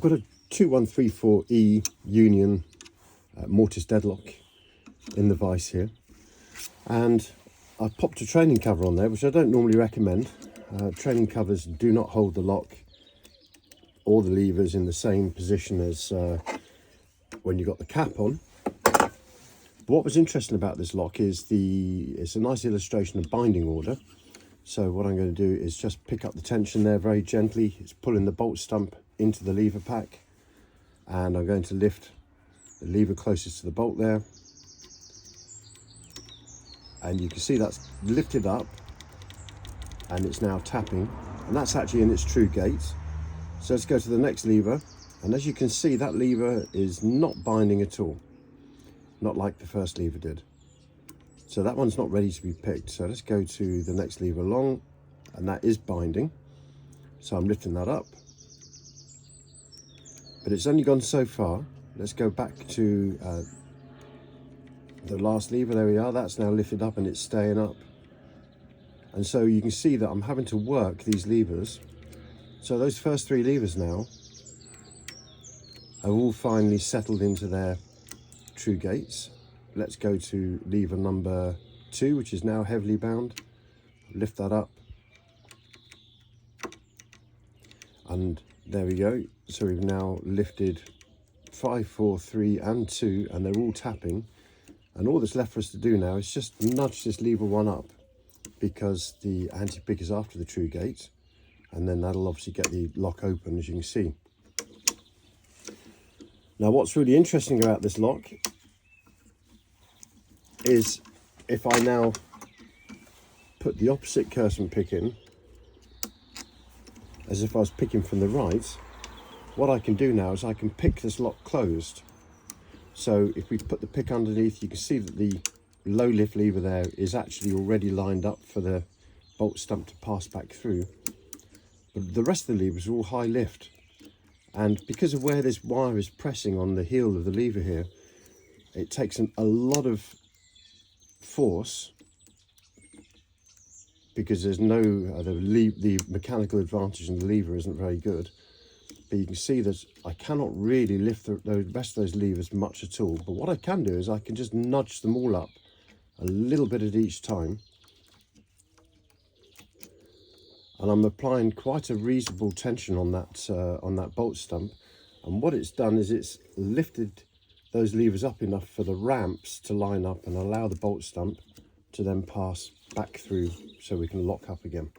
got a 2134E Union mortise deadlock in the vise here, and I've popped a training cover on there, which I don't normally recommend. Training covers do not hold the lock or the levers in the same position as when you got the cap on. But what was interesting about this lock is it's a nice illustration of binding order. So what I'm going to do is just pick up the tension there very gently. It's pulling the bolt stump into the lever pack, and I'm going to lift the lever closest to the bolt there, and you can see that's lifted up and it's now tapping, and that's actually in its true gate. So let's go to the next lever, and as you can see, that lever is not binding at all, not like the first lever did. So that one's not ready to be picked. So let's go to the next lever along, and that is binding. So I'm lifting that up, but it's only gone so far. Let's go back to the last lever. There we are. That's now lifted up and it's staying up. And so you can see that I'm having to work these levers. So those first three levers now are all finally settled into their true gates. Let's go to lever number 2, which is now heavily bound. Lift that up, and there we go. So we've now lifted 5, 4, 3 and 2, and they're all tapping. And all that's left for us to do now is just nudge this lever 1 up, because the anti-pick is after the true gate, and then that'll obviously get the lock open, as you can see. Now what's really interesting about this lock is if I now put the opposite Kersman pick in, as if I was picking from the right, what I can do now is I can pick this lock closed. So if we put the pick underneath, you can see that the low lift lever there is actually already lined up for the bolt stump to pass back through. But the rest of the levers are all high lift. And because of where this wire is pressing on the heel of the lever here, it takes a lot of force, because there's no the mechanical advantage in the lever isn't very good. But you can see that I cannot really lift the rest of those levers much at all. But what I can do is I can just nudge them all up a little bit at each time, and I'm applying quite a reasonable tension on that bolt stump. And what it's done is it's lifted those levers up enough for the ramps to line up and allow the bolt stump to then pass back through, so we can lock up again.